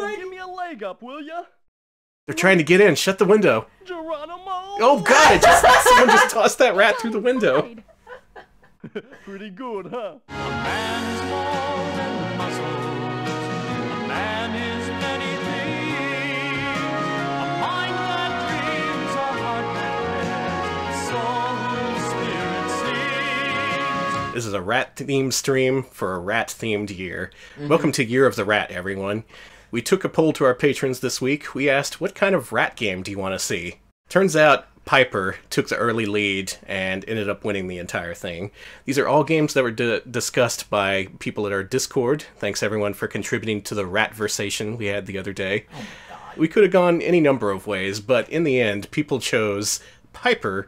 good. Give me a leg up, will ya? They're trying to get in. Shut the window. Geronimo! Oh god, someone just tossed that rat through the window. Pretty good, huh? A man is more than muscles. A man is many things. A mind that dreams, a heart that bears, a soul whose spirit sings. This is a rat-themed stream for a rat-themed year. Welcome to Year of the Rat, everyone. We took a poll to our patrons this week. We asked, what kind of rat game do you want to see? Turns out Piper took the early lead and ended up winning the entire thing. These are all games that were discussed by people at our Discord. Thanks everyone for contributing to the rat-versation we had the other day. Oh my god. We could have gone any number of ways, but in the end, people chose Piper,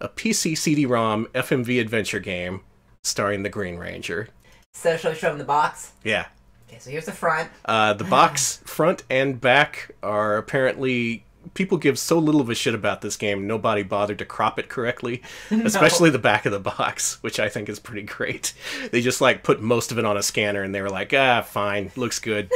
a PC CD-ROM FMV adventure game starring the Green Ranger. So, shall we show them the box? Yeah. Okay, so here's the front. The box front and back are apparently... People give so little of a shit about this game, nobody bothered to crop it correctly. Especially the back of the box, which I think is pretty great. They just, like, put most of it on a scanner, and they were like, fine, looks good.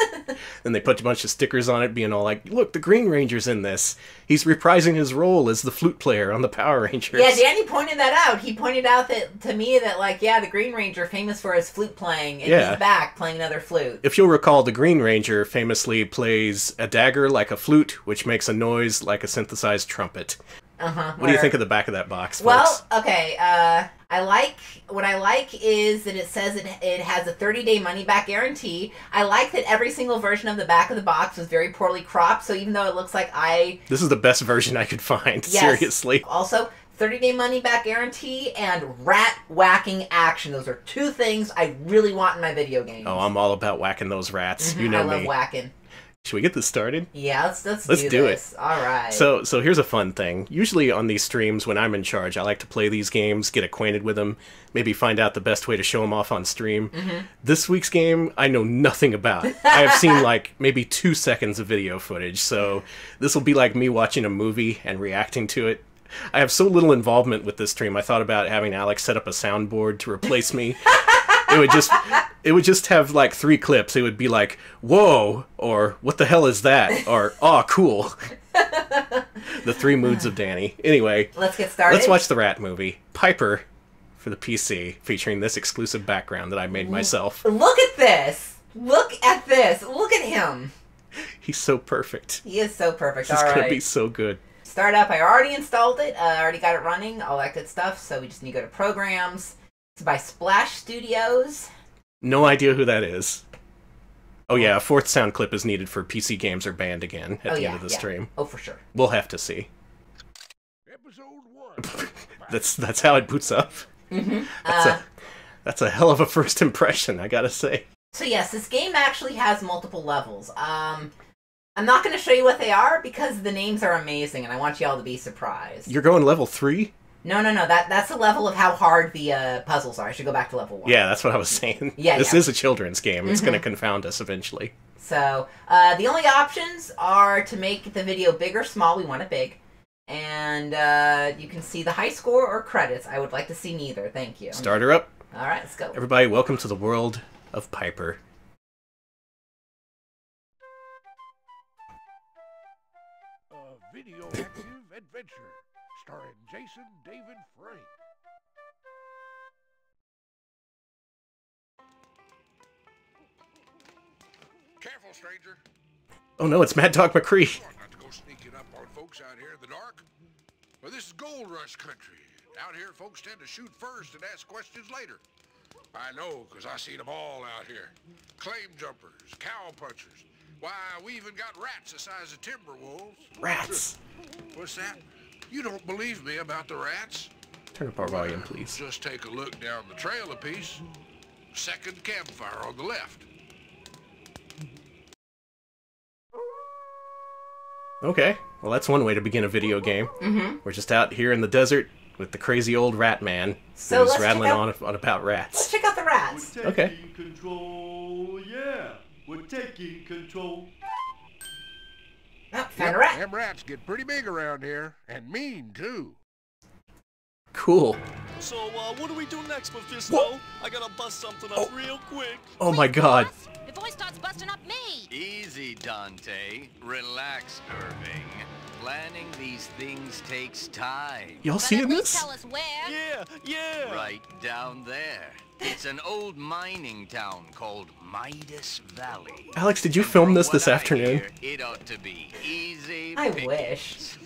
Then they put a bunch of stickers on it, being all like, look, the Green Ranger's in this. He's reprising his role as the flute player on the Power Rangers. Yeah, Danny pointed that out. He pointed out that to me that, like, yeah, the Green Ranger, famous for his flute playing, and he's back playing another flute. If you'll recall, the Green Ranger famously plays a dagger like a flute, which makes a noise like a synthesized trumpet. What do you think of the back of that box, folks? Well, okay, what I like is that it says it has a 30-day money-back guarantee. I like that every single version of the back of the box was very poorly cropped, so even though it looks like This is the best version I could find, yes. Seriously. Also, 30-day money-back guarantee and rat-whacking action. Those are two things I really want in my video games. Oh, I'm all about whacking those rats. You know me. I love whacking. Should we get this started? Yeah, let's do this. All right. So here's a fun thing. Usually on these streams, when I'm in charge, I like to play these games, get acquainted with them, maybe find out the best way to show them off on stream. This week's game, I know nothing about. I have seen like maybe 2 seconds of video footage, so this will be like me watching a movie and reacting to it. I have so little involvement with this stream, I thought about having Alex set up a soundboard to replace me. It would just have like 3 clips. It would be like, whoa, or what the hell is that? Or, aw, cool. The 3 moods of Danny. Anyway, let's get started. Let's watch the rat movie, Piper, for the PC, featuring this exclusive background that I made myself. Look at this. Look at this. Look at him. He's so perfect. He is so perfect. This is going to be so good. Start up. I already installed it. I already got it running. All that good stuff. So we just need to go to Programs. It's by Splash Studios. No idea who that is. Oh yeah, a 4th sound clip is needed for PC games are banned again at the end of the stream. Oh, for sure. We'll have to see. Episode 1. That's how it boots up. That's a hell of a first impression, I gotta say. So yes, this game actually has multiple levels. I'm not going to show you what they are because the names are amazing and I want you all to be surprised. You're going level 3? No. That's the level of how hard the puzzles are. I should go back to level 1. Yeah, that's what I was saying. This is a children's game. It's going to confound us eventually. So, the only options are to make the video big or small. We want it big. And you can see the high score or credits. I would like to see neither. Thank you. Start her up. All right, let's go. Everybody, welcome to the world of Piper. A video active adventure starring Jason David Frank. Careful, stranger. Oh no, it's Mad Dog McCree. Not to go sneaking up on folks out here in the dark. Well, this is gold rush country. Out here, folks tend to shoot first and ask questions later. I know, because I seen them all out here. Claim jumpers, cow punchers. Why, we even got rats the size of timber wolves. Rats. What's that? You don't believe me about the rats? Turn up our volume, please. Just take a look down the trail a piece. Second campfire on the left. Okay, well that's one way to begin a video game. We're just out here in the desert with the crazy old rat man who's rattling on about rats. Let's check out the rats. We're taking control, yeah. We're taking control. Oh, found a rat. Them rats get pretty big around here, and mean too. Cool. So, what do we do next, Mephisto? I gotta bust something up real quick. Oh my god. Before he starts busting up me. Easy, Dante. Relax, Irving. Planning these things takes time. Y'all But seeing at least this? tell us where. Yeah. Right down there. It's an old mining town called Midas Valley. Alex, did you film this From what I afternoon? hear, it ought to be easy I pickings. wish.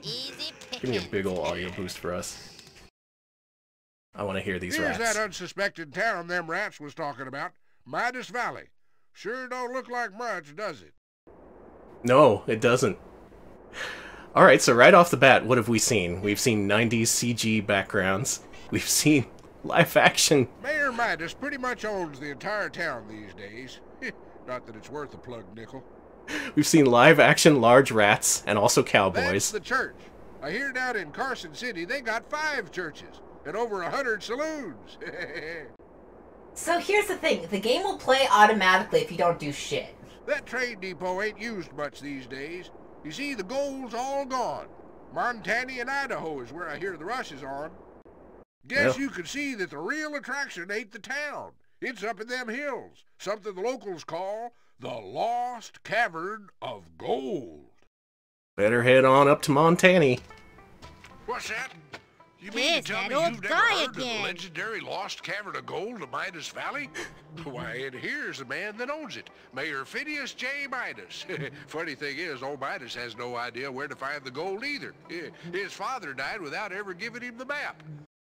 Easy Give me a pickings. big ol' audio boost for us. I want to hear these Here's rats. that unsuspected town them rats was talking about. Midas Valley. Sure don't look like much, does it? No, it doesn't. Alright, so right off the bat, what have we seen? We've seen 90s CG backgrounds. We've seen live action. Mayor Midas pretty much owns the entire town these days. Not that it's worth a plug nickel. We've seen live action large rats and also That's cowboys. the church. I hear down in Carson City they got 5 churches and over 100 saloons. So here's the thing. The game will play automatically if you don't do shit. That trade depot ain't used much these days. You see, the gold's all gone. Montana and Idaho is where I hear the rush is on. Guess Yeah. you could see that the real attraction ain't the town. It's up in them hills. Something the locals call the Lost Cavern of Gold. Better head on up to Montana. What's that? You mean There's to tell that me old you've never guy heard of the again. legendary Lost Cavern of Gold of Midas Valley? Why, and here's the man that owns it, Mayor Phineas J. Midas. Funny thing is, old Midas has no idea where to find the gold either. His father died without ever giving him the map.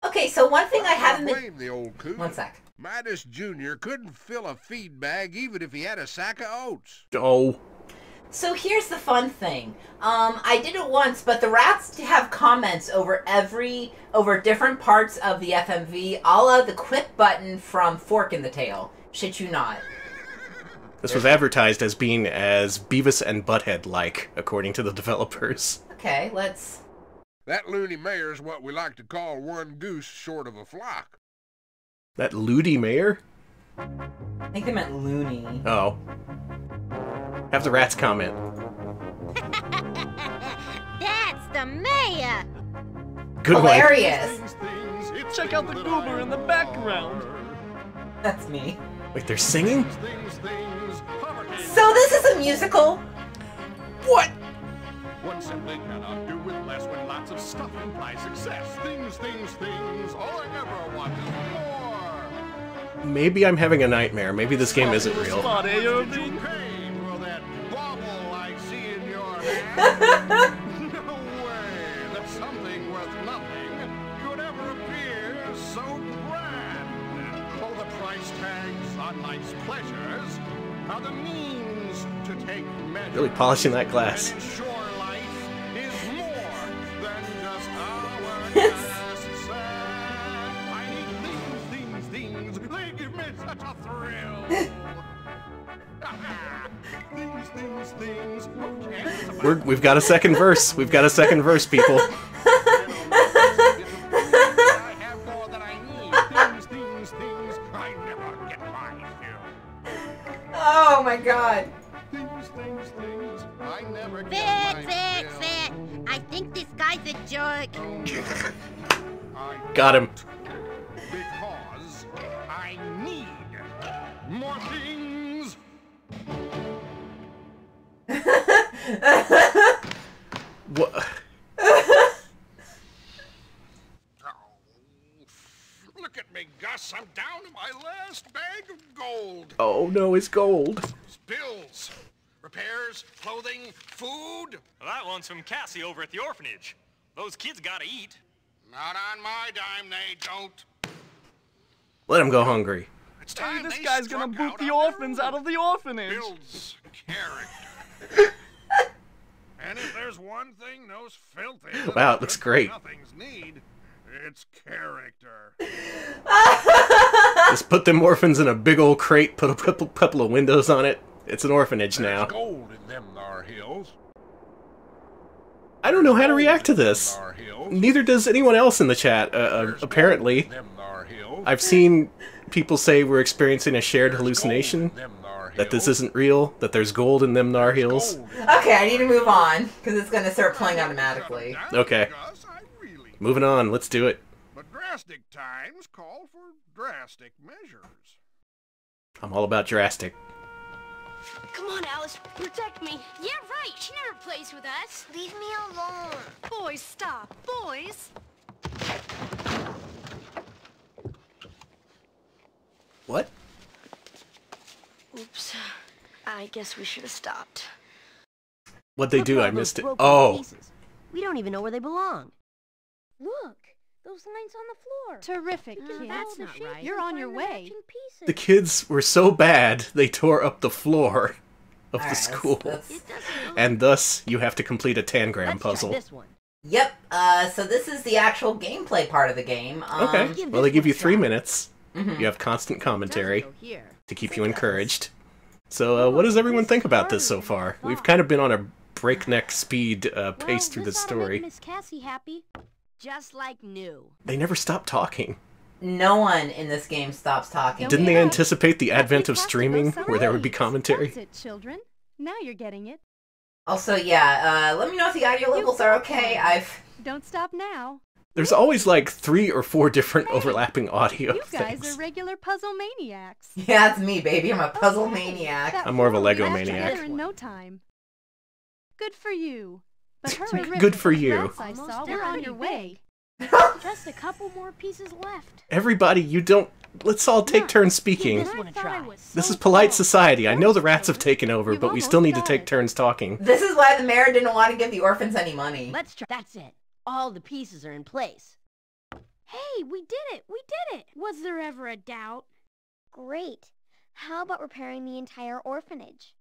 Okay, so one thing I haven't been... blame the old coot. One sec. Midas Jr. couldn't fill a feed bag even if he had a sack of oats. Oh. So here's the fun thing. I did it once, but the rats have comments over different parts of the FMV, a la the quit button from Fork in the Tail. Shit you not. This was advertised as being as Beavis and Butthead-like, according to the developers. Okay, let's... That loony mayor's what we like to call one goose short of a flock. That Ludi Mayor? I think they meant loony. Oh. Have the rats comment. That's the mayor. Good one. Hilarious. Check out the goober in the background. That's me. Wait, they're singing? So this is a musical? What? One simply cannot do with less when lots of stuff implies success. Things. All I ever want is more. Maybe I'm having a nightmare. Maybe this game isn't real. Spot, eh, Irving? Pay for that bauble I see in your hand. No way that something worth nothing could ever appear so grand. Oh, the price tags on life's pleasures are the means to take measure. Really polishing that glass. And ensure life is more than just our just sad. I need things. They give me such a thrill. things. Who cares about We've got a second verse. We've got a second verse, people. I have more than I need. Things. I never get my fill. Oh my god. Things. I never get my fill. Fit. I think this guy's a jerk. I Got him. because I need more things. What? Look at me, Gus. I'm down to my last bag of gold. Oh no, it's gold. Bills, repairs, clothing, food. That one's from Cassie over at the orphanage. Those kids gotta eat. Not on my dime, they don't. Let him go hungry. It's Hey, time this they guy's gonna struck boot out the on their orphans own. out of the orphanage. Builds character. And if there's one thing those filthy little Wow, it looks great. nothings need, it's character. Just put them orphans in a big old crate, put a couple of windows on it. It's an orphanage now. There's gold in them thar hills. I don't know how to react to this. Thar hills. Neither does anyone else in the chat, There's apparently. gold in them thar hills. I've seen people say we're experiencing a shared There's hallucination. gold in them thar That this isn't real? That there's gold in them Nar Heels? Okay, I need to move on, because it's going to start playing automatically. Okay. Gus, I really Moving on, let's do it. But drastic times call for drastic measures. I'm all about drastic. Come on, Alice, protect me. Yeah, right. She never plays with us. Leave me alone. Boys, stop. Boys. What? Oops. I guess we should have stopped. What'd they do? Look at I all those missed it. broken Oh, pieces. We don't even know where they belong. Look, those lines on the floor. Terrific, Kids. That's The not shapes right. and You're on find your the way. matching pieces. the kids were so bad, they tore up the floor of the Alright, school. let's- It doesn't look. And thus, you have to complete a tangram Let's try puzzle. this one. Yep, so this is the actual gameplay part of the game. Okay, give well, this they give one you a 3 try. minutes. Mhm. You have constant commentary Doesn't go here. to keep you encouraged. So, what does everyone think about this so far? We've kind of been on a breakneck speed pace through this This ought to make story. Miss Cassie happy. Just like new. They never stop talking. No one in this game stops talking. Didn't they Yeah. anticipate the advent of That's streaming, because where there would be That's commentary? it, children. Now you're getting it. Also, yeah, let me know if the audio levels are okay. Don't stop now. There's always like 3 or 4 different overlapping audio You guys things. are regular puzzle maniacs. Yeah, it's me, baby. I'm a puzzle maniac. That I'm more of a floor Lego will be maniac. together in no time. Good for you. But hurry, Good for those you. rats I Almost saw done. were on your way. Just a couple more pieces left. Everybody, you don't... Let's all take Look, turns speaking. this one a try. This is polite society. I know the rats have taken over, You've but we almost still need to got take it. turns talking. This is why the mayor didn't want to give the orphans any money. Let's try. That's it. All the pieces are in place. Hey, we did it! We did it! Was there ever a doubt? Great. How about repairing the entire orphanage?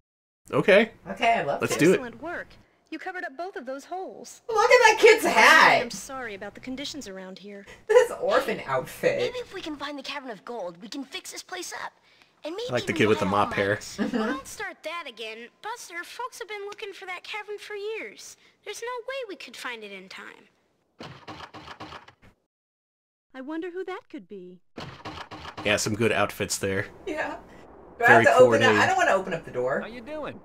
Okay, Okay, I love let's it. do it. Excellent work. You covered up both of those holes. Look at that kid's I'm hat! sorry about the conditions around here. This orphan outfit. Maybe if we can find the Cavern of Gold, we can fix this place up. And maybe I like the even kid with the buy mop all hair. mines. Well, don't start that again. Buster, folks have been looking for that cavern for years. There's no way we could find it in time. I wonder who that could be. Yeah, some good outfits there. Yeah. Do I Very have to open it? coordinated. I don't want to open up the door. How you doing?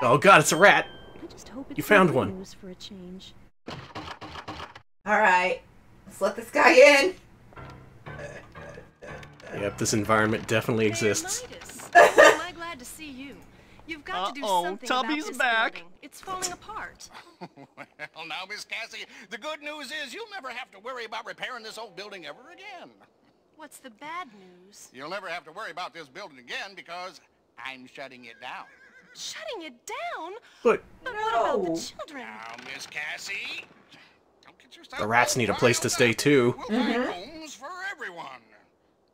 Oh god, it's a rat! I just hope it's You found good one. news for a change. Alright. Let's let this guy in. Yep, this environment definitely exists. Am I glad to see you? You've got to do Uh-oh, something Tubby's about this back. building. It's falling apart. Well, now, Miss Cassie, the good news is you'll never have to worry about repairing this old building ever again. What's the bad news? You'll never have to worry about this building again because I'm shutting it down. Shutting it down? But But what about No. the children? Now, Miss Cassie, don't get yourself the rats all need a place to riled stay up. too. We'll find homes for everyone.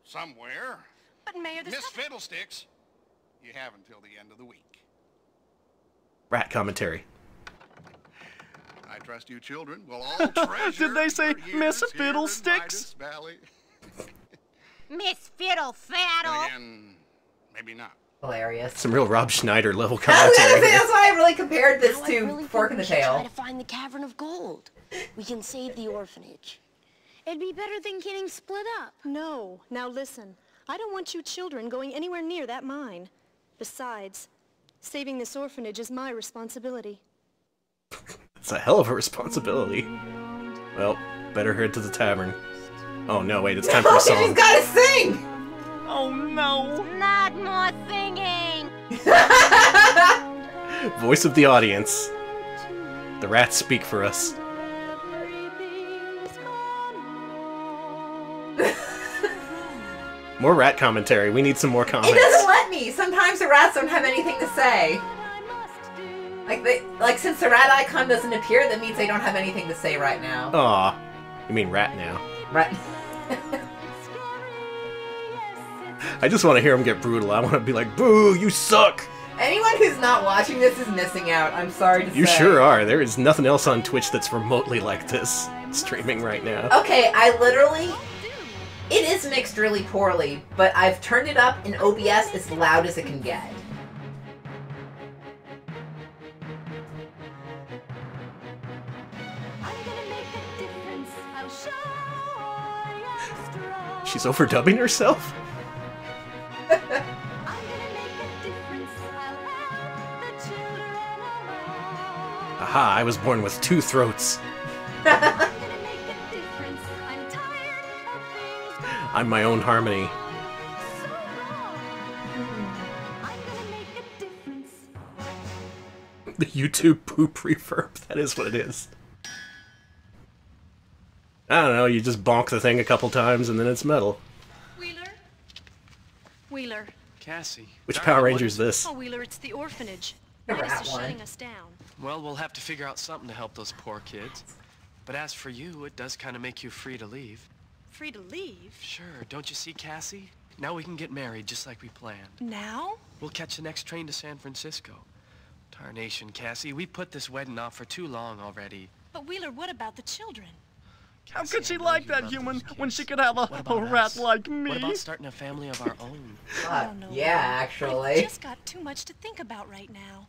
Somewhere. But Mayor, there's Miss nothing... Fiddlesticks, you have until the end of the week. Rat commentary. I trust you children will all treasure Did they say your Miss years here in Fiddlesticks? Midas Valley. Miss Fiddle Faddle. And again, maybe not. Hilarious. Some real Rob Schneider level I was gonna commentary. say, here. that's why I really compared this Now I to really think Fork in we the should Try Tail. to find the Cavern of Gold. We can save the orphanage. It'd be better than getting split up. No. Now listen. I don't want you children going anywhere near that mine. Besides, saving this orphanage is my responsibility. It's a hell of a responsibility. Well, better head to the tavern. Oh no, wait, it's time for a She's song. gotta sing! Oh no! Not more singing. Voice of the audience. The rats speak for us. More rat commentary. We need some more It comments. doesn't let me. Sometimes the rats don't have anything to say. Like since the rat icon doesn't appear, that means they don't have anything to say right now. Aw. You mean rat now. Right. I just want to hear him get brutal. I want to be like, boo, you suck! Anyone who's not watching this is missing out. I'm sorry to say. You sure are. There is nothing else on Twitch that's remotely like this. Streaming right now. Okay, I literally... It is mixed really poorly, but I've turned it up in OBS as loud as it can get. She's overdubbing herself? Aha, I was born with 2 throats. I'm my own harmony. The YouTube poop reverb, that is what it is. I don't know, you just bonk the thing a couple times and then it's metal. Wheeler? Wheeler. Cassie. Which Power Ranger is this? Oh, Wheeler, it's the orphanage. Never Midas had is one. shutting us down. Well, we'll have to figure out something to help those poor kids. But as for you, it does kind of make you free to leave. Free to leave? Sure, don't you see, Cassie? Now we can get married just like we planned. Now? We'll catch the next train to San Francisco. Tarnation, Cassie, we put this wedding off for too long already. But Wheeler, what about the children? How Cassie, could she I know like you that love human those when kids. she could have What a about rat us? like me? What about starting a family of our own? I don't know. Yeah, Wheeler. actually. I've just got too much to think about right now.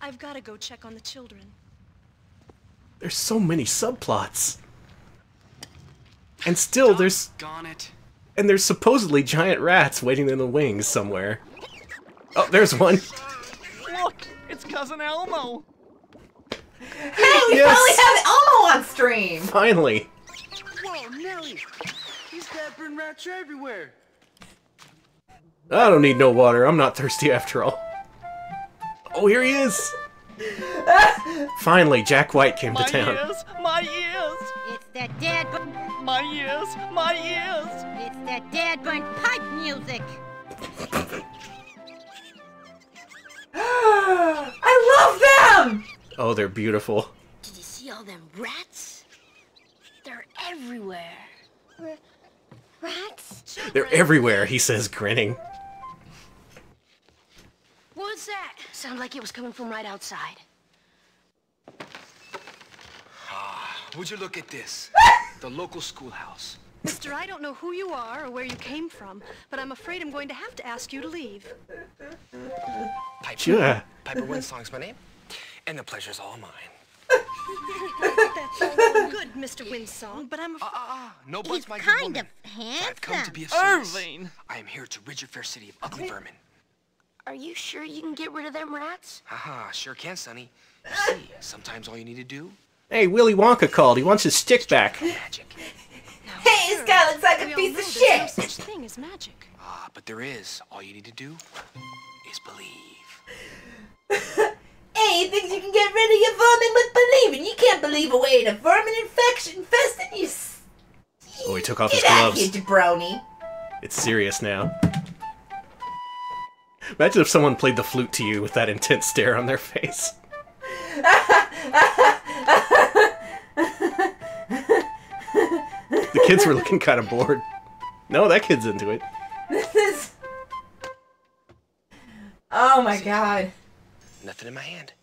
I've got to go check on the children. There's so many subplots. And still there's... Doggone it. And there's supposedly giant rats waiting in the wings somewhere. Oh, there's one. Look, it's Cousin Elmo. Hey, we Yes. finally have Elmo on stream! Finally. Whoa, Nelly! These pepper and rats are everywhere. I don't need no water. I'm not thirsty after all. Oh, here he is. Finally, Jack White came to town. My ears! It's that dead My ears! My ears! It's that dead burnt pipe music. I love them! Oh, they're beautiful. Did you see all them rats? They're everywhere. Rats? They're everywhere, he says, grinning. What was that? Sounded like it was coming from right outside. Would you look at this? The local schoolhouse. Mister, I don't know who you are or where you came from, but I'm afraid I'm going to have to ask you to leave. Piper. Yeah. Piper Winsong's my name, and the pleasure's all mine. That's all good, Mr. Winsong, but I'm No He's buts, my good kind woman. of handsome. I've come to be of service. Irving! I am here to rid your fair city of ugly vermin. Are you sure you can get rid of them rats? Haha, sure can, Sonny. You see, sometimes all you need to do, Hey, Willy Wonka called. He wants his stick back. magic. Hey, this guy looks like we a all know piece of there's no shit! such thing as magic. But there is. All you need to do is believe. Hey, you think you can get rid of your vermin with believing? You can't believe away in a vermin infection infested you. Oh, he took off his Get out of gloves. here, jabroni. It's serious now. Imagine if someone played the flute to you with that intense stare on their face. The kids were looking kind of bored. No, that kid's into it. This is... Oh my god. Nothing in my hand.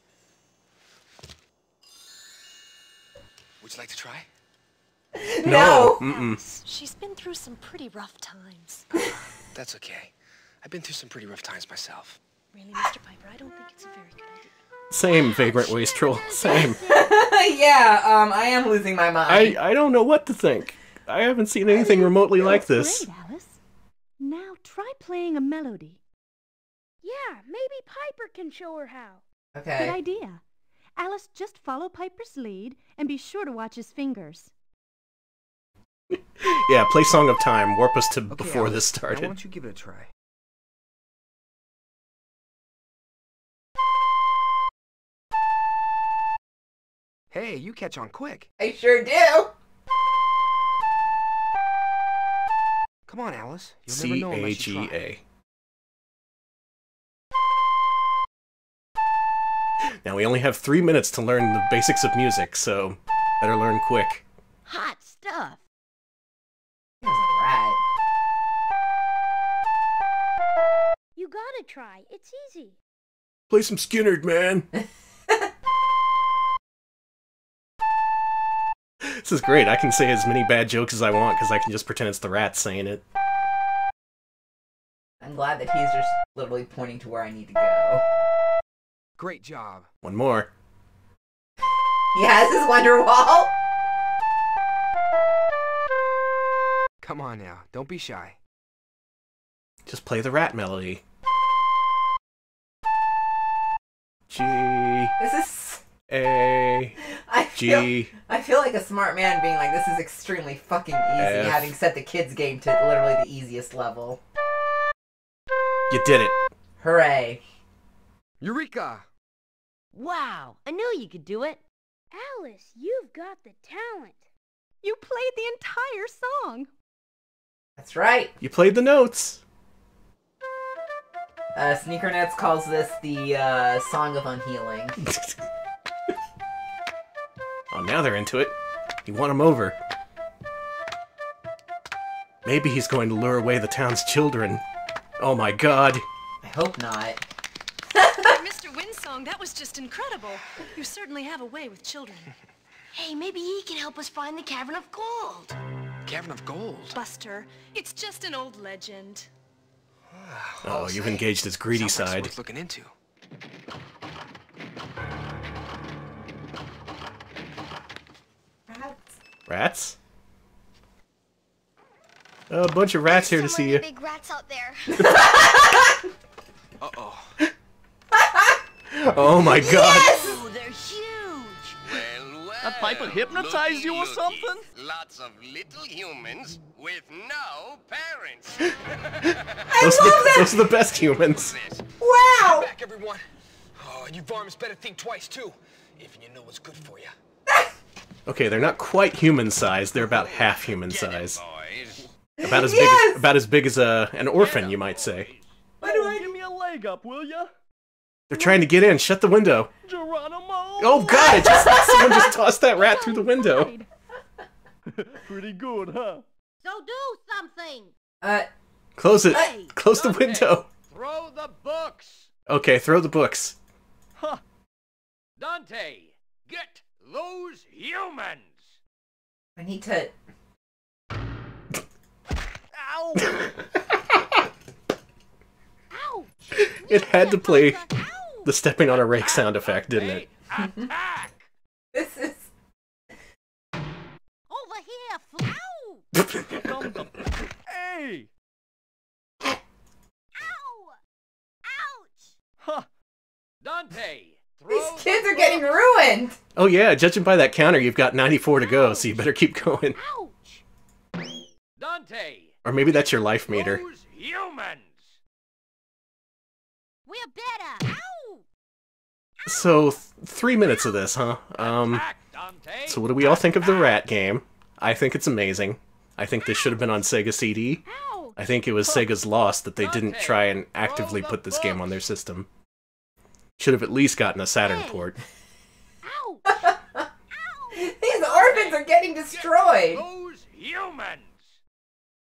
Would you like to try? No! Mm-mm. She's been through some pretty rough times. That's okay. I've been through some pretty rough times myself. Really, Mr. Piper, I don't think it's a very good idea. Same, Vagrant Wastrel. Same. Yeah, I am losing my mind. I don't know what to think. I haven't seen anything remotely like this. Great, Alice. Now try playing a melody. Yeah, maybe Piper can show her how. Good Okay. idea. Alice, just follow Piper's lead and be sure to watch his fingers. Yeah, play Song of Time. Warp us to Okay, before Alice, this now why started. don't you give it a try? Hey, you catch on quick. I sure do. Come on, Alice. You'll never know unless you try. C-A-G-A. Now, we only have 3 minutes to learn the basics of music, so better learn quick. Hot stuff. He was a rat. You gotta try. It's easy. Play some Skinnerd, man. This is great. I can say as many bad jokes as I want because I can just pretend it's the rat saying it. I'm glad that he's just literally pointing to where I need to go. Great job. One more. He has his Wonderwall. Come on now, don't be shy. Just play the rat melody. G This is... A G. I feel like a smart man being like, this is extremely fucking easy, F. having set the kids' game to literally the easiest level. You did it. Hooray. Eureka! Wow, I knew you could do it. Alice, you've got the talent. You played the entire song. That's right. You played the notes. Sneaker Nets calls this the Song of Unhealing. Oh, now they're into it. You want him over. Maybe he's going to lure away the town's children. Oh my god. I hope not. Mr. Windsong, that was just incredible. You certainly have a way with children. Hey, maybe he can help us find the Cavern of Gold. Cavern of Gold? Buster, it's just an old legend. Oh, you've engaged his greedy Sounds like side. worth looking into. Rats? Oh, a bunch of rats here to see you. Big rats out there. Uh-oh. Oh my god. Yes! Ooh, they're huge. Well, well. That pipe would hypnotize you or something? Lots of little humans with no parents. Those are the best humans. Wow! Back, everyone. Oh, you varmints better think twice, too, if you know what's good for you. Okay, they're not quite human size. They're about half human size. Boys. About as big as an orphan, you might say. Give me a leg up, will ya? They're trying to get in. Shut the window. Geronimo! Oh god! Someone just tossed that rat through the window. Pretty good, huh? So do something. Close it. Close the window. Throw the books. Okay, throw the books. Huh. Dante, get those humans. I need to... Ow! Ouch! It had to play the stepping on a rake sound effect, didn't it? Attack. This is... Over here, Ow! Hey! Ow! Ouch! Huh. Dante, throw These the kids are books. getting ruined! Oh yeah, judging by that counter, you've got 94 to go, so you better keep going. Ouch! Dante, Or maybe that's your life meter. those humans. We're better. Ow! So, 3 minutes of this, huh? Attack, Dante. So what do we all think of the rat game? I think it's amazing. I think this should have been on Sega CD. Ow! I think it was Sega's loss that they didn't try and actively put this game on their system. Should have at least gotten a Saturn port. Ouch! These orphans are getting destroyed! Those humans.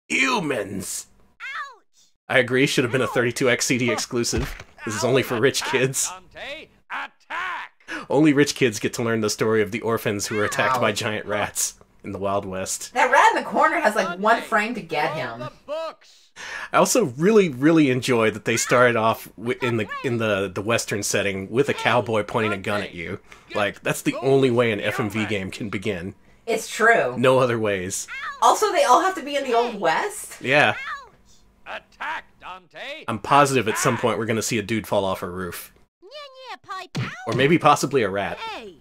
Humans! Ouch! I agree, should have been a 32X CD exclusive. This is only for rich kids. Dante, attack. Only rich kids get to learn the story of the orphans who were attacked by Ouch. giant rats in the Wild West. That rat in the corner has like one frame to get Throw him. the books. I also really enjoy that they started off in the Western setting with a cowboy pointing a gun at you. Like, that's the only way an FMV game can begin. It's true. No other ways. Also, they all have to be in the Old West? Yeah. Attack, Dante. I'm positive at some point we're gonna see a dude fall off a roof. Yeah, pipe. Ow! Or maybe possibly a rat. Hey!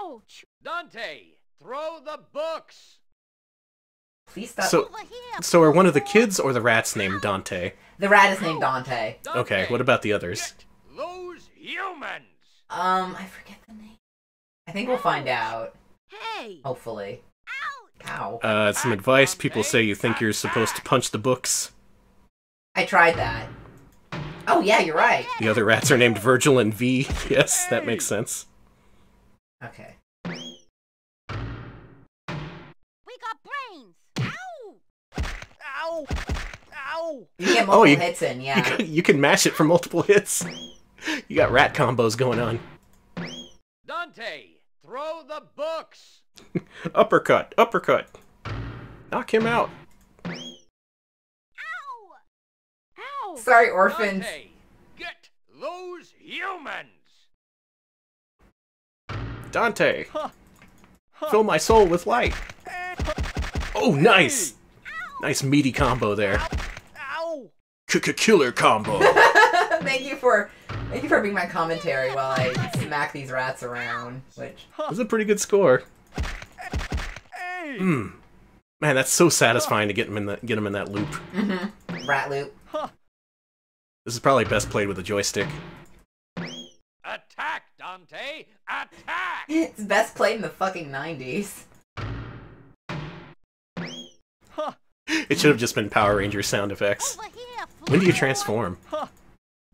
Ouch! Dante, throw the books. Please stop. So, Over here. so are one of the kids or the rats named Dante? The rat is named Dante. Okay, what about the others? Get those humans. I forget the name. I think we'll find out. Hey! Hopefully. Ouch! Cow. Some advice. People say you think you're supposed to punch the books. I tried that. Oh yeah, you're right. The other rats are named Virgil and V. Yes, that makes sense. Okay. We got brains! Ow! Ow! Ow! You can get Oh, multiple hits in, yeah. You can mash it for multiple hits. You got rat combos going on. Dante, throw the books. Uppercut, uppercut. Knock him out. Ow! Ow! Sorry, orphans. Dante, get those humans. Dante, Huh. fill my soul with light. Oh, nice. Nice meaty combo there. Ow! Killer combo. Thank you for being my commentary while I smack these rats around. Which That's a pretty good score. Hey! Man, that's so satisfying to get him in that loop. Rat loop. This is probably best played with a joystick. Attack, Dante! Attack! It's best played in the fucking 90s. It should have just been Power Ranger sound effects. When do you transform?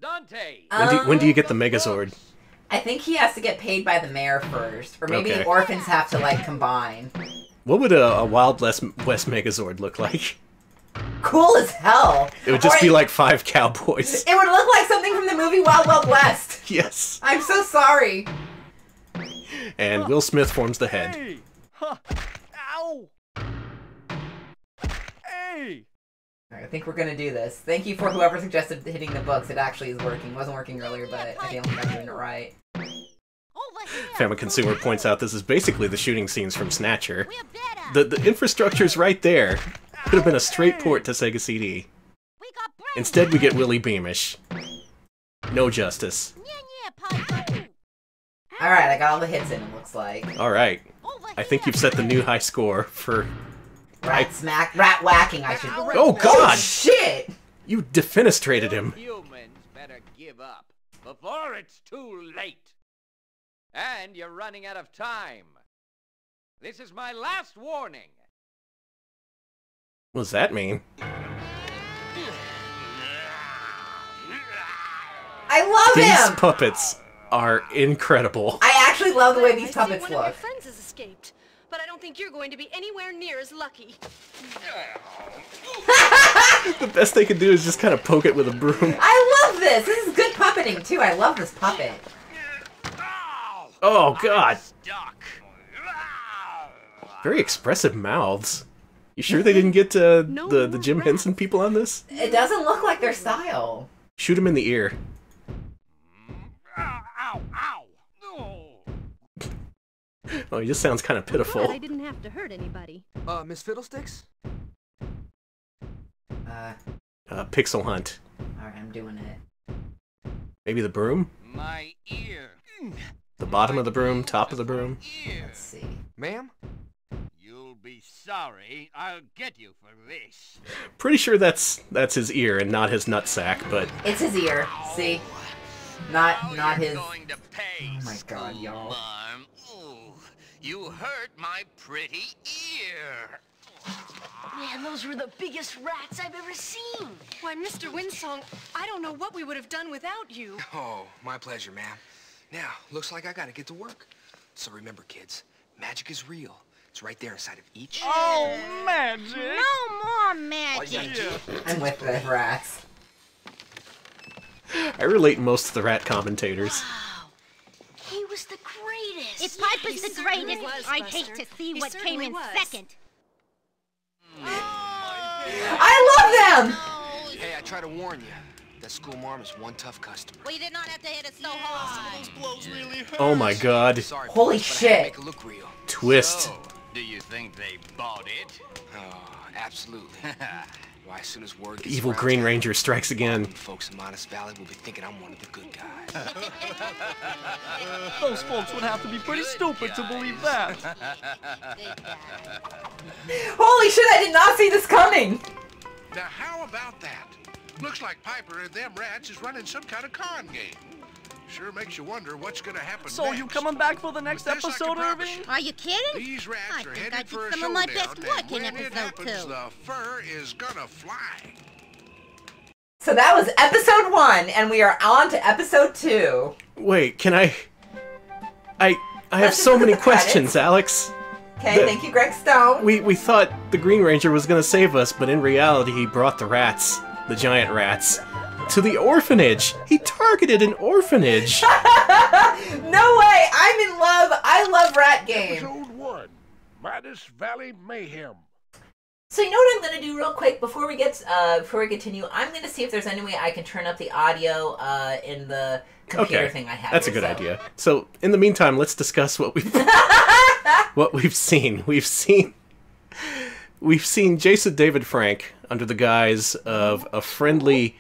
Dante! When do you get the Megazord? I think he has to get paid by the mayor first, or maybe Okay. orphans have to like combine. What would a Wild West Megazord look like? Cool as hell. It would just Or be like 5 cowboys. It would look like something from the movie Wild Wild West. Yes. I'm so sorry. And Will Smith forms the head. Hey! Ow! Hey! Alright, I think we're gonna do this. Thank you for whoever suggested hitting the books. It actually is working. It wasn't working earlier, but I don't think I'm doing it right. Family Consumer points out this is basically the shooting scenes from Snatcher. The infrastructure's right there. Could have been a straight port to Sega CD. Instead, we get Willie Beamish. No justice. Alright, I got all the hits in, it looks like. Alright. I think you've set the new high score for... Rat whacking, I should... Oh, God! Oh, shit! You defenestrated him. Humans better give up before it's too late. And you're running out of time. This is my last warning. What does that mean? I love These him! puppets are incredible. I actually love the way these I see puppets one of your look. friends has escaped, but I don't think you're going to be anywhere near as lucky. The best they can do is just kind of poke it with a broom. I love this! This is good puppeting, too. I love this puppet. Oh, God. Very expressive mouths. You sure they didn't get the Jim Henson people on this? It doesn't look like their style. Shoot him in the ear. Oh, he just sounds kind of Glad I pitiful. didn't have to hurt anybody. Miss Fiddlesticks? Pixel Hunt. Alright, I'm doing it. Maybe the broom? My ear. The bottom of the broom? Top of the broom? Let's see. Ma'am? You'll be sorry. I'll get you for this. Pretty sure that's his ear and not his nutsack, but... It's his ear. See? Not his... Going to pay, Oh my god, y'all. Marm. Ooh, you hurt my pretty ear. Man, those were the biggest rats I've ever seen. Why, Mr. Windsong, I don't know what we would have done without you. Oh, my pleasure, ma'am. Now, looks like I gotta get to work. So remember, kids, magic is real. It's right there inside of each... Oh, magic! No more magic. I'm with the rats. I relate most to the rat commentators. He was the greatest. If Piper's He the certainly greatest, was, I'd Buster. hate to see He what came certainly in was. second. I love them! Hey, I try to warn you. That school marm is one tough customer. Well, you did not have to hit it so hard. Oh my god. Sorry, Holy folks, but I had to shit. make it look real. Twist. So, do you think they bought it? Oh, absolutely. Why, as soon as word The gets evil around Green town, Ranger strikes again. you folks in Modest Valley will be thinking I'm one of the good guys. Those folks would have to be pretty stupid to believe that. Holy shit, I did not see this coming! Now, how about that? Looks like Piper and them rats is running some kind of con game. Sure makes you wonder what's gonna happen So next. you coming back for the next But this I can episode, promise Irving? you. Are you kidding? These rats I are think headed I did for a some of showdown, my best and work in when it episode happens, 2. the fur is gonna fly. So that was episode 1, and we are on to episode 2. Wait, can I have Let's so just look many at the credits. questions, Alex. Okay, thank you, Greg Stone. We thought the Green Ranger was gonna save us, but in reality he brought the rats, the giant rats, to the orphanage. He targeted an orphanage. No way! I'm in love. I love rat games. Episode 1, Modest Valley Mayhem. So you know what I'm gonna do real quick before we continue? I'm gonna see if there's any way I can turn up the audio in the computer thing I have. That's a here, good so- idea. So in the meantime, let's discuss what we've seen. We've we've seen Jason David Frank under the guise of a friendly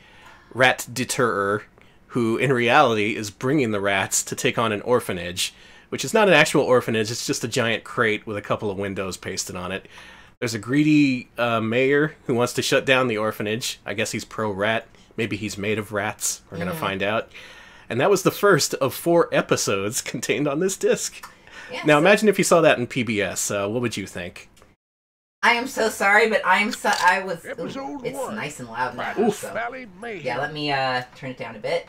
rat deterrer who, in reality, is bringing the rats to take on an orphanage, which is not an actual orphanage, it's just a giant crate with a couple of windows pasted on it. There's a greedy mayor who wants to shut down the orphanage. I guess he's pro-rat. Maybe he's made of rats. We're going to find out. And that was the first of 4 episodes contained on this disc. Yeah, now, imagine if you saw that in PBS. What would you think? I am so sorry, but I was. Episode it's 1. nice and loud now. Oof. So. Valley Mayhem. Yeah, let me turn it down a bit.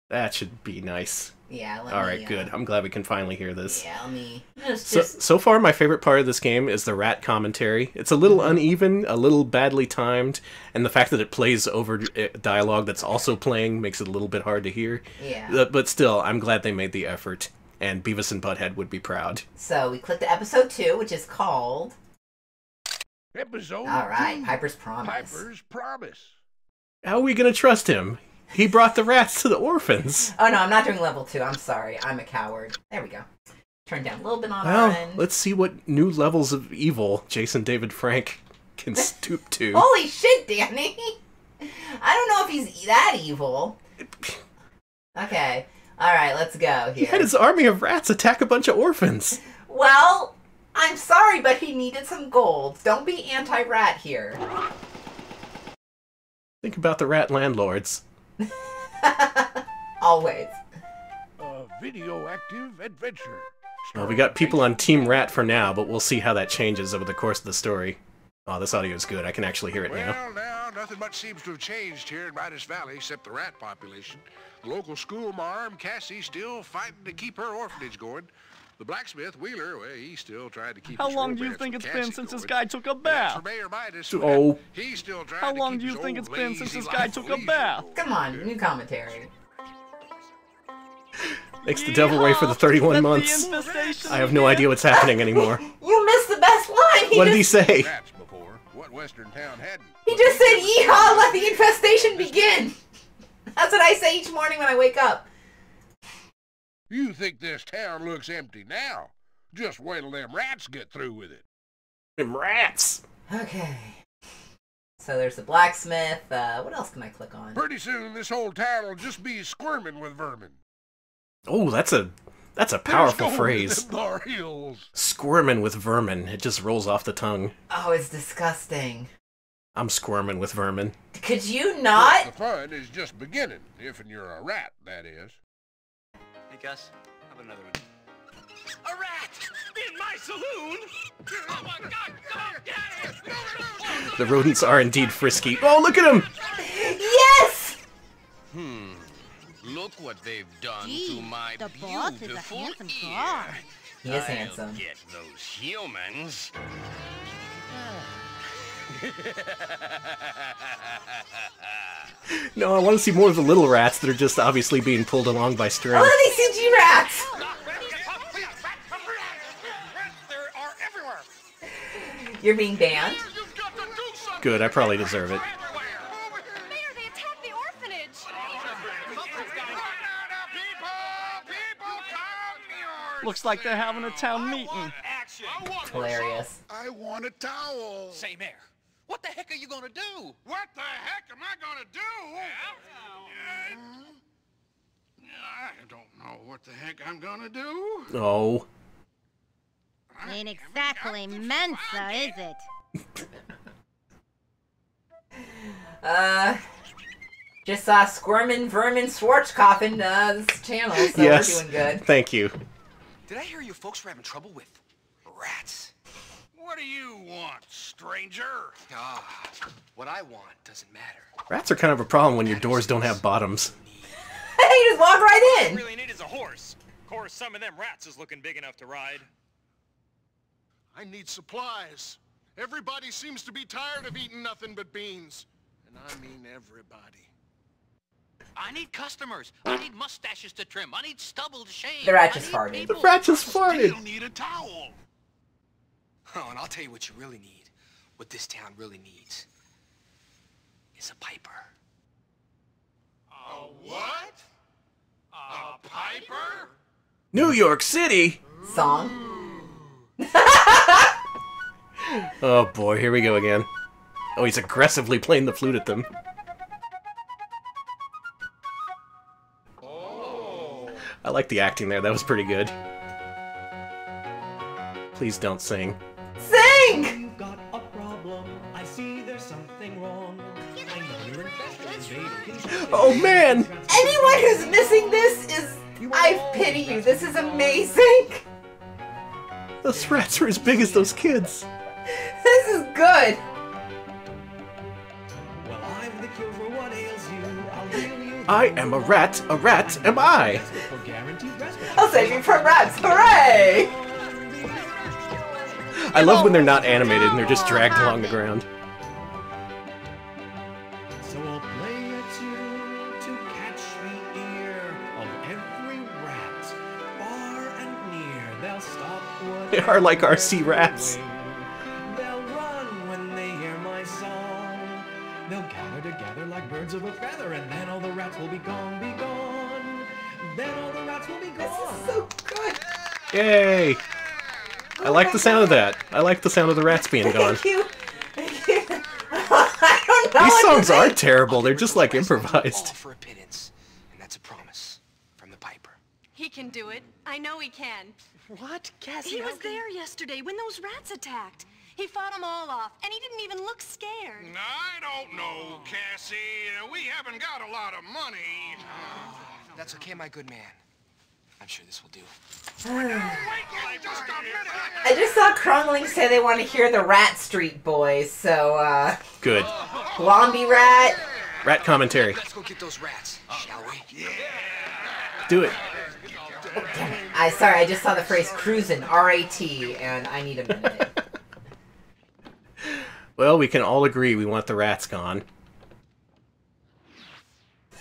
That should be nice. Yeah, All right, good. I'm glad we can finally hear this. Yeah, let me... So far, my favorite part of this game is the rat commentary. It's a little uneven, a little badly timed, and the fact that it plays over dialogue that's also playing makes it a little bit hard to hear. Yeah. But still, I'm glad they made the effort, and Beavis and Butthead would be proud. So, we clicked to episode 2, which is called... Episode All right, 2. Piper's Promise. Piper's Promise. How are we going to trust him? He brought the rats to the orphans. Oh, no, I'm not doing level 2. I'm sorry. I'm a coward. There we go. Turn down a little bit on our Well, end. let's see what new levels of evil Jason David Frank can stoop to. Holy shit, Danny! I don't know if he's that evil. Okay. Alright, let's go He here. had his army of rats attack a bunch of orphans. Well, I'm sorry, but he needed some gold. Don't be anti-rat here. Think about the rat landlords. Always. A video-active adventure. Well, we got people on Team Rat for now, but we'll see how that changes over the course of the story. Oh, this audio is good. I can actually hear it now. Well, now, nothing much seems to have changed here in Midas Valley except the rat population. The local school marm, Cassie, still fighting to keep her orphanage going. The blacksmith, Wheeler, well, he's still trying to keep How his long do you romance think with it's Cassie been since this going. guy took a And that's bath? for Mayor Midas, Oh. he's still trying How to long keep do you his think old it's been since lazy this guy life took a leisure bath? going. Come on, new commentary. Makes the devil wait for the 31 months. I have no idea what's happening anymore. You missed the best line! What did he say? Rats before. What western town hadn't? He just said, yeehaw, let the infestation begin! That's what I say each morning when I wake up. You think this town looks empty now? Just wait till them rats get through with it. Them rats! Okay. So there's the blacksmith. What else can I click on? Pretty soon, this whole town will just be squirming with vermin. Oh, that's a powerful There's phrase. gold in them thar hills. Squirming with vermin. It just rolls off the tongue. Oh, it's disgusting. I'm squirming with vermin. Could you not? The fun is just beginning, if you're a rat, that is. Hey, Gus, have another one. A rat! In my saloon! Oh my god, come get it! The rodents are indeed frisky. Oh, look at him! Yes! Look what they've done Gee, to my the boss is a beautiful handsome ear. guy. He is I'll handsome. Get those humans. No, I want to see more of the little rats that are just obviously being pulled along by string. Oh, look at these CG rats! There are everywhere! You're being banned? Good, I probably deserve it. Mayor, they attacked the orphanage! Looks like they're having a town meeting. Hilarious. I want a towel. Say, Mayor, what the heck are you gonna do? What the heck am I gonna do? I don't know what the heck I'm gonna do. Oh. Ain't exactly Mensa, is it? Just saw Squirmin' Vermin Schwarzkopf this channel, so Yes. we're doing good. Thank you. Did I hear you folks were having trouble with rats? What do you want, stranger? Ah, what I want doesn't matter. Rats are kind of a problem when your doors don't have bottoms. You just walk right What in! we really need is a horse. Of course, some of them rats is looking big enough to ride. I need supplies. Everybody seems to be tired of eating nothing but beans. And I mean everybody. I need customers. I need mustaches to trim. I need stubble to shave. The rat I just need farted. people- The rat just Still farted. need a towel. Oh, and I'll tell you what you really need. What this town really needs is a piper. A what? A piper? New York City? Song. Oh boy, here we go again. Oh, he's aggressively playing the flute at them. I like the acting there, that was pretty good. Please don't sing. Sing! You've got a problem. I see there's something wrong. I know you're investigating. Oh man! Anyone who's missing this is... I pity you. This is amazing. Those rats are as big as those kids. This is good. Well, I'm the cure for what ails you. I'll heal you. I am a rat am I? I'll save you from rats. Hooray! I love when they're not animated and they're just dragged along the ground. So I'll play a tune to catch the ear of every rat, far and near. They'll stop what They are like RC rats. they'll run when they hear my song. They'll gather together like birds of a feather, and then all the rats will be gone, be gone. Then all the rats will be gone. This is so good. Yay! I like the sound of that. I like the sound of the rats being gone. Thank you. Thank you. I don't know. These songs are terrible. They're just like improvised. All for a pittance, and that's a promise from the piper. He can do it. I know he can. What? Cassie, He how was can- there yesterday when those rats attacked. He fought them all off, and he didn't even look scared. I don't know, Cassie. We haven't got a lot of money. That's okay, my good man. I'm sure this will do. I just saw Crongling say they want to hear the Rat Street Boys, so, Good. Blondie Rat. Rat commentary. Let's go get those rats, shall we? Yeah. Do it. Sorry, I just saw the phrase cruisin', R-A-T, and I need a minute. Well, we can all agree we want the rats gone.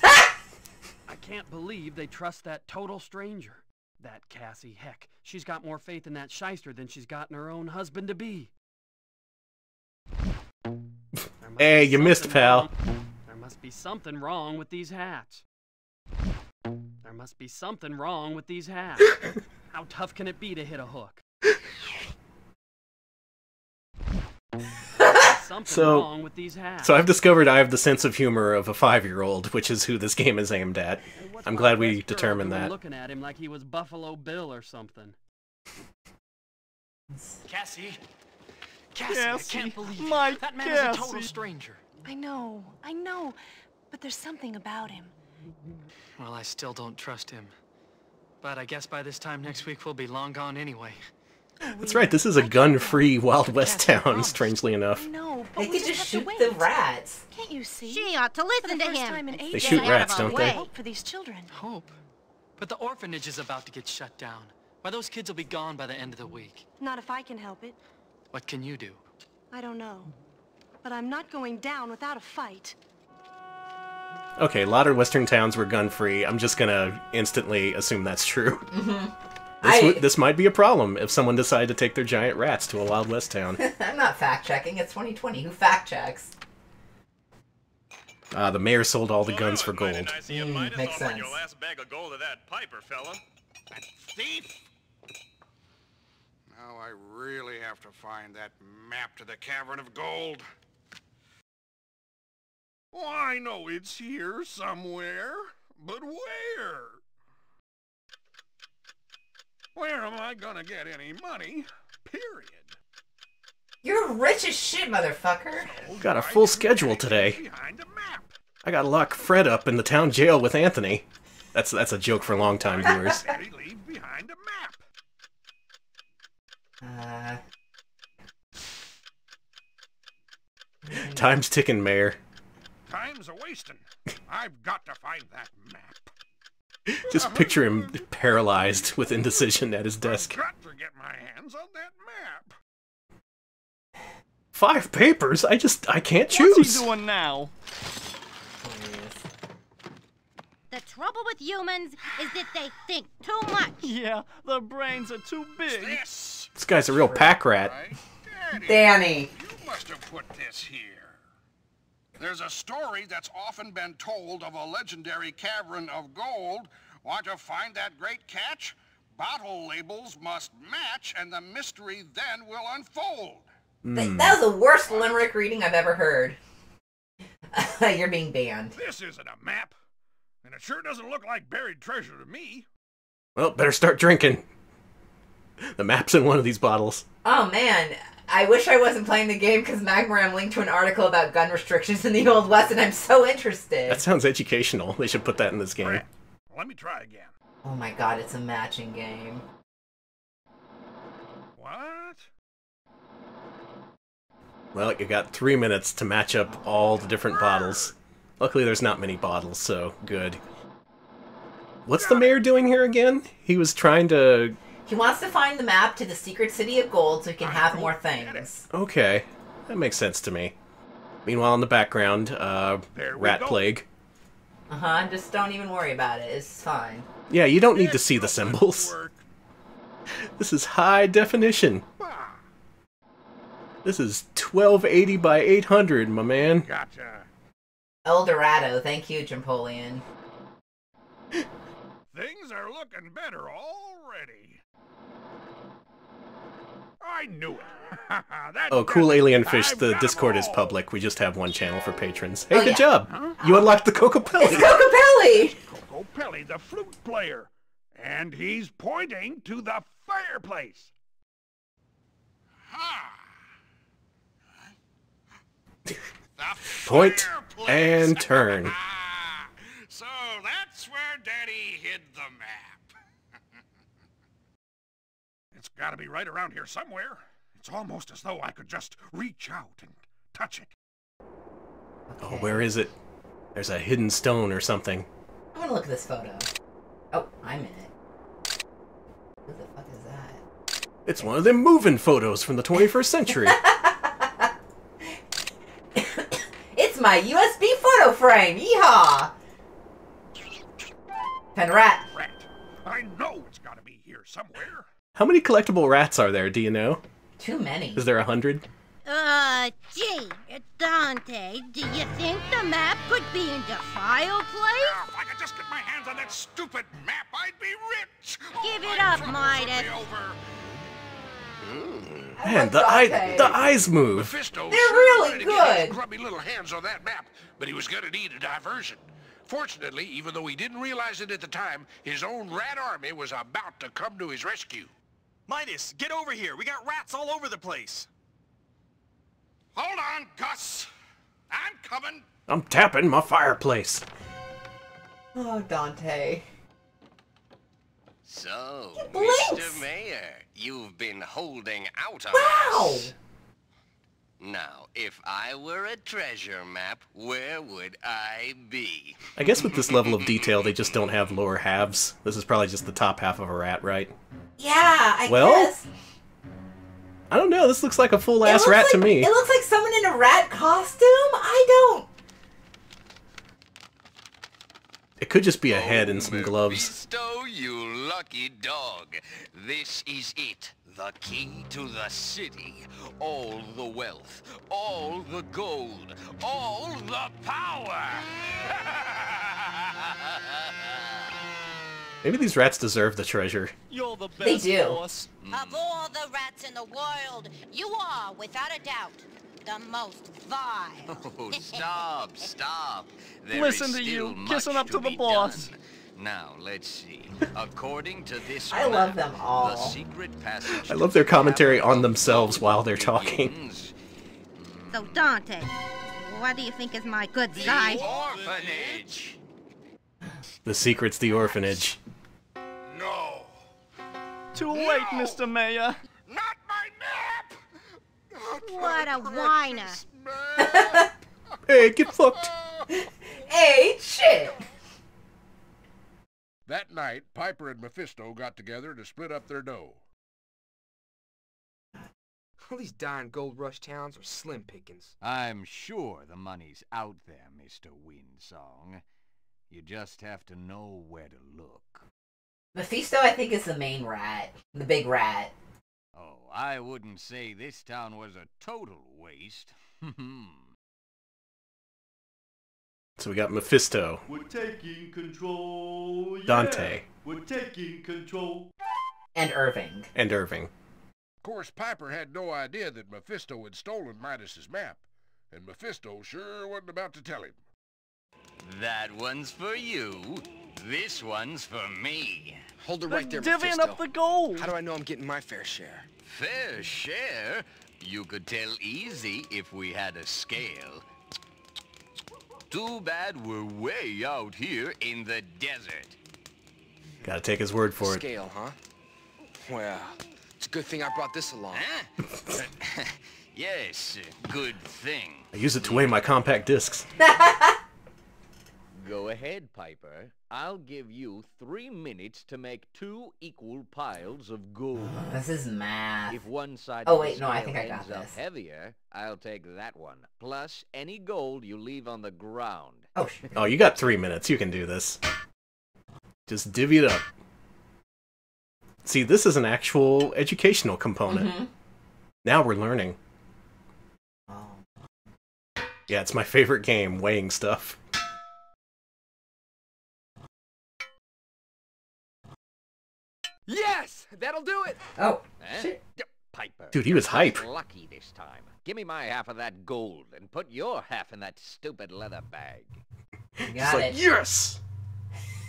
I can't believe they trust that total stranger. That Cassie, heck, she's got more faith in that shyster than she's got in her own husband-to-be. Hey, you missed, pal. There must be something wrong with these hats. There must be something wrong with these hats. How tough can it be to hit a hook? Something wrong with these hats. So I've discovered I have the sense of humor of a 5-year-old, which is who this game is aimed at. I'm glad we determined that. Looking at him like he was Buffalo Bill or something. Cassie, I can't believe it. my That man is a total stranger. I know, but there's something about him. Well, I still don't trust him. But I guess by this time next week we'll be long gone anyway. That's right, this is a gun-free Wild West town, strangely enough. No, They could just shoot the rats. Can't you see? She ought to For listen the to first him. time in 8 They shoot days, rats, don't they? hope for these children. Hope? But the orphanage is about to get shut down. Why, those kids will be gone by the end of the week. Not if I can help it. What can you do? I don't know. But I'm not going down without a fight. Okay, a lot of Western towns were gun-free. I'm just gonna instantly assume that's true. This might be a problem if someone decided to take their giant rats to a Wild West town. I'm not fact-checking. It's 2020. Who fact-checks? The mayor sold all the guns for gold. Makes sense. Your last bag of gold to that piper fella. That thief! Now I really have to find that map to the Cavern of Gold. Well, I know it's here somewhere, but where? Where am I gonna get any money? Period. You're rich as shit, motherfucker. Got a full schedule today. Behind a map. I gotta lock Fred up in the town jail with Anthony. That's a joke for long-time viewers. Daddy leave behind a map. Time's ticking, Mayor. Time's a-wasting. I've got to find that map. Just picture him paralyzed with indecision at his desk. Got to get my hands on that map. 5 papers? I can't What's choose. he doing now? The trouble with humans is that they think too much. Yeah, their brains are too big. This. This guy's a real pack rat. Daddy, Danny. you must have put this here. There's a story that's often been told of a legendary cavern of gold. Want to find that great catch? Bottle labels must match, and the mystery then will unfold. That was the worst limerick reading I've ever heard. You're being banned. This isn't a map, and it sure doesn't look like buried treasure to me. Well, better start drinking. The map's in one of these bottles. Oh man, I wish I wasn't playing the game because Magmaram linked to an article about gun restrictions in the Old West, and I'm so interested. That sounds educational. They should put that in this game. Right. Let me try again. Oh my god, it's a matching game. What? Well, you got 3 minutes to match up all the different bottles. Luckily, there's not many bottles, so good. What's the mayor doing here again? He was trying to... He wants to find the map to the secret city of gold so he can have more things. Okay, that makes sense to me. Meanwhile, in the background, rat plague. Just don't even worry about it. It's fine. Yeah, you don't need to see the symbols. This is high definition. This is 1280 by 800, my man. Gotcha. El Dorado. Thank you, Jimpolian. Things are looking better already. I knew it. Oh, cool alien fish. The Discord is public. We just have one channel for patrons. Hey, good job. You unlocked the Cocopelli. It's Cocopelli! Cocopelli, the flute player. And he's pointing to the fireplace. Point and turn. So that's where Daddy hid the map. It's gotta be right around here somewhere. It's almost as though I could just reach out and touch it. Oh, where is it? There's a hidden stone or something. I'm gonna look at this photo. Oh, I'm in it. What the fuck is that? It's one of them moving photos from the 21st century. It's my USB photo frame! Yeehaw! Pen rat. Rat. I know it's gotta be here somewhere. How many collectible rats are there, do you know? Too many. Is there 100? Gee, Dante, do you think the map could be in the fireplace? If I could just get my hands on that stupid map, I'd be rich. Give it up, Midas. Man, the eyes move. Mephisto They're really wanted to get his good. grubby little hands on that map, but he was gonna need a diversion. Fortunately, even though he didn't realize it at the time, his own rat army was about to come to his rescue. Midas, get over here. We got rats all over the place. Hold on, Gus. I'm coming. I'm tapping my fireplace. Oh, Dante. So, blinks. Mr. Mayor, you've been holding out on Wow! us. Now, if I were a treasure map, where would I be? I guess with this level of detail, they just don't have lower halves. This is probably just the top half of a rat, right? Yeah, I Well, guess. I don't know. This looks like a full-ass rat to me. It looks like someone in a rat costume? I don't... It could just be a head and some gloves. Mephisto, you lucky dog. This is it. The key to the city. All the wealth. All the gold. All the power. Maybe these rats deserve the treasure. You're the best They do. boss. Of all the rats in the world, you are, without a doubt, the most vile. Oh, stop. There Listen is to still you, much kissing up to the be boss. done. Now, let's see. According to this I love map, them all. the secret passage I love their commentary on themselves while they're talking. begins So, Dante, what do you think is my good the side? orphanage. The secret's the orphanage. No. Too late, Mr. Mayor. Not my map! What a whiner. Hey, get fucked. Hey, shit! That night, Piper and Mephisto got together to split up their dough. All these dying gold rush towns are slim pickings. I'm sure the money's out there, Mr. Windsong. You just have to know where to look. Mephisto, I think, is the main rat. The big rat. Oh, I wouldn't say this town was a total waste. So we got Mephisto, We're taking control. Yeah. Dante, We're taking control. And Irving. and Irving. course, Piper had no idea that Mephisto had stolen Midas's map, and Mephisto sure wasn't about to tell him. That one's for you. This one's for me. Hold it right there, Divvying Mephisto. up the gold. How do I know I'm getting my fair share? Fair share? You could tell easy if we had a scale. Too bad we're way out here in the desert. Gotta take his word for it. Scale, huh? Well, it's a good thing I brought this along. Huh? Yes, good thing. I use it to weigh my compact discs. Go ahead, Piper. I'll give you 3 minutes to make 2 equal piles of gold. This is math. If one side Oh of wait, the no, I scale think I got ends up this. heavier, I'll take that one. Plus any gold you leave on the ground. Oh shit. Oh, you got 3 minutes. You can do this. Just divvy it up. See, this is an actual educational component. Mm-hmm. Now we're learning. Oh. Yeah, it's my favorite game, weighing stuff. Yes! That'll do it! Oh, shit. Piper. Dude, he was hype. Lucky this time. Give me my half of that gold and put your half in that stupid leather bag. It's like, yes!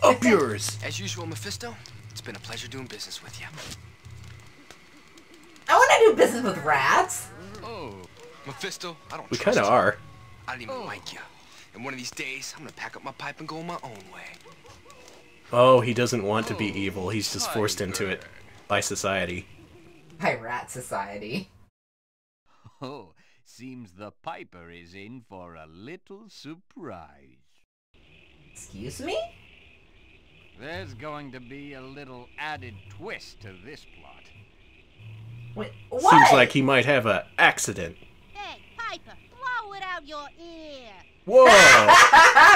Up yours! As usual, Mephisto, it's been a pleasure doing business with you. I want to do business with rats. Oh. Mephisto, I don't We trust kind of you. are. I don't even like you. And one of these days, I'm gonna pack up my pipe and go my own way. Oh, he doesn't want to be evil. He's just forced into it by society. By rat society. Oh, seems the Piper is in for a little surprise. Excuse me? There's going to be a little added twist to this plot. Wait, what? Seems like he might have an accident. Hey, Piper, blow it out your ear. Whoa!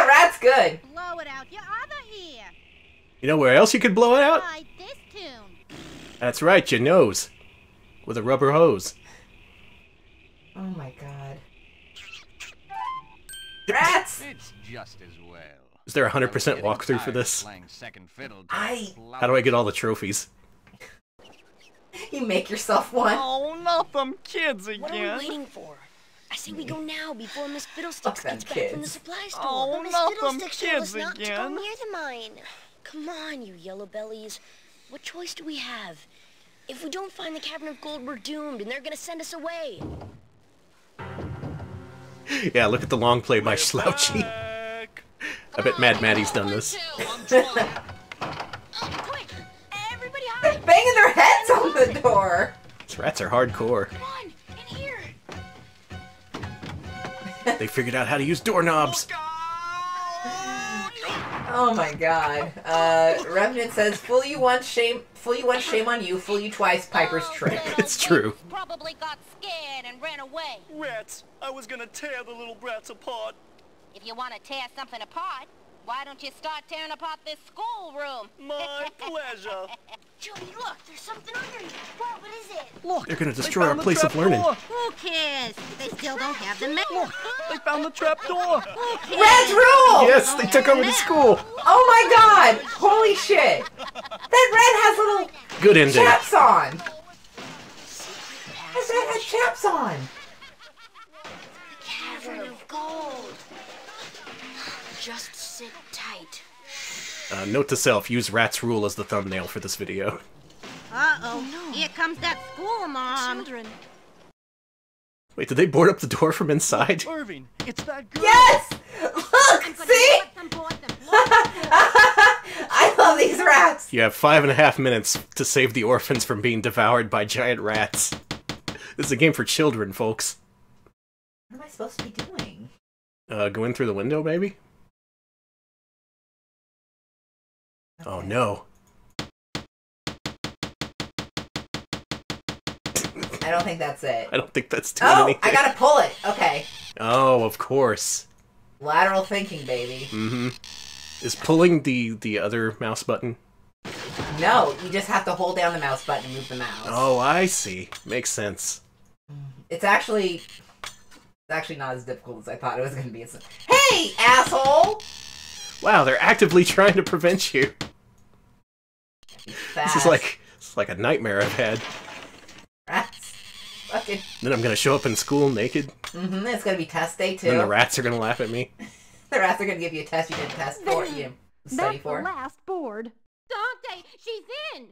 Rat's good. Blow it out your other ear. You know where else you could blow it out? Like this tune. That's right, your nose. With a rubber hose. Oh my god. Rats! It's just as well. Is there a 100% walkthrough for this? Playing second fiddle to How do I get all the trophies? You make yourself one. Oh, not them kids again. What are we waiting for? I say we go now before Miss Fiddlesticks them gets back from the kids. supply store. Oh, But Miss not them Fiddlesticks told us kids not to go again. near the mine. Come on, you yellow bellies. What choice do we have? If we don't find the Cavern of Gold, we're doomed, and they're gonna send us away. Yeah, look at the long play by Slouchy. I bet Mad Maddie's done this. Quick, everybody hide. They're banging their heads on the door. These rats are hardcore. Come on, in here. They figured out how to use doorknobs. Oh my god. Revenant says, fool you once, shame on you, fool you twice, Piper's trick. It's true. Probably got scared and ran away. Rats, I was gonna tear the little brats apart. If you want to tear something apart, why don't you start tearing apart this schoolroom? My pleasure. Jody, look, there's something under here. What is it? Look, They're gonna they destroy our found the place of trap learning. door. Who cares? They still don't have the map. Look, they found the trap door. Who cares? Rats rule! Yes, they took over the school. Oh my god! Holy shit! That rat has little Good ending. chaps on! That rat has chaps on! Cavern of Gold. Just sit tight. Note to self, use Rat's Rule as the thumbnail for this video. Uh-oh. Here comes that school, Mom. Children. Wait, did they board up the door from inside? Irving, it's that girl. Yes! Look! See? I love these rats! You have 5.5 minutes to save the orphans from being devoured by giant rats. This is a game for children, folks. What am I supposed to be doing? Go in through the window, maybe? Okay. Oh no. I don't think that's it. I don't think that's doing Oh, anything. I gotta pull it. Okay. Oh, of course. Lateral thinking, baby. Mm-hmm. Is pulling the other mouse button? No, you just have to hold down the mouse button and move the mouse. Oh, I see. Makes sense. It's actually not as difficult as I thought it was gonna be. Hey, asshole! Wow, they're actively trying to prevent you. Fast. This is like a nightmare I've had. Rats. fucking... Then I'm gonna show up in school naked. It's gonna be test day, too. Then the rats are gonna laugh at me. The rats are gonna give you a test you didn't test for. You study That's for. the last board. Dante, she's in!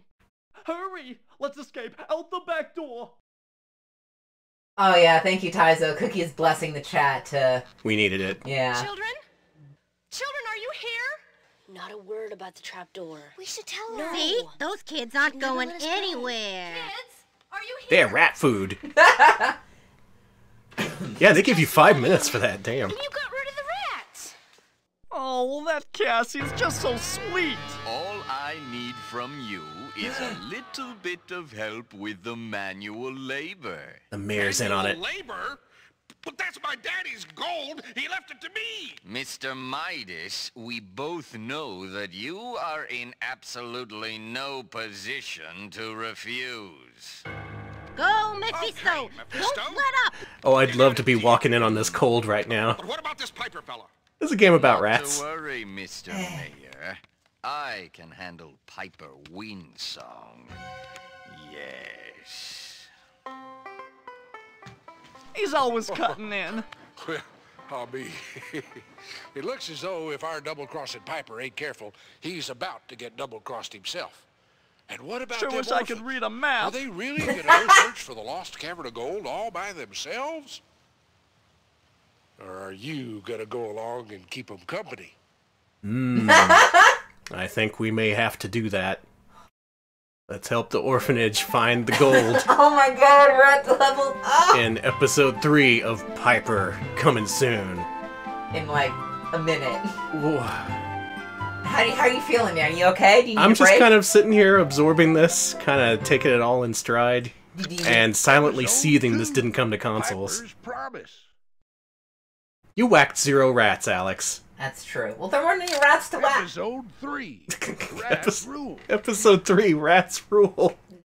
Hurry! Let's escape out the back door. Oh, yeah, thank you, Taizo. Cookie is blessing the chat to... We needed it. Yeah. Children? Children, are you here? Not a word about the trapdoor. We should tell her. See? Those kids aren't Never going let us go. anywhere. Kids, are you here? They're rat food. Yeah, they give you 5 minutes for that, damn. You got rid of the rats. Oh, well, that Cassie's just so sweet. All I need from you is a little bit of help with the manual labor. The mayor's in on it. Labor? But that's my daddy's gold. He left it to me. Mr. Midas, we both know that you are in absolutely no position to refuse. Go, Mephisto! Okay, Mephisto. Don't let up! Oh, I'd love to be walking in on this cold right now. But what about this Piper fella? This is a game about Not rats. to worry, Mr. Mayor. I can handle Piper Windsong. Yes. He's always cutting in. Well, I'll be. It looks as though if our double-crossing Piper ain't careful, he's about to get double-crossed himself. And what about Sure them wish I orphans? could read a map. Are they really gonna go search for the lost cavern of gold all by themselves? Or are you gonna go along and keep them company? I think we may have to do that. Let's help the orphanage find the gold. Oh my god, we're at the level up! In episode 3 of Piper, coming soon. In like a minute. Ooh. How are you feeling, man? Are you okay? Do you need I'm a just break? kind of sitting here absorbing this, kind of taking it all in stride, and silently seething this didn't come to consoles. Piper's promise. You whacked 0 rats, Alex. That's true. Well, there weren't any rats to whack. Episode 3. Rats rule. Episode 3, Rats Rule.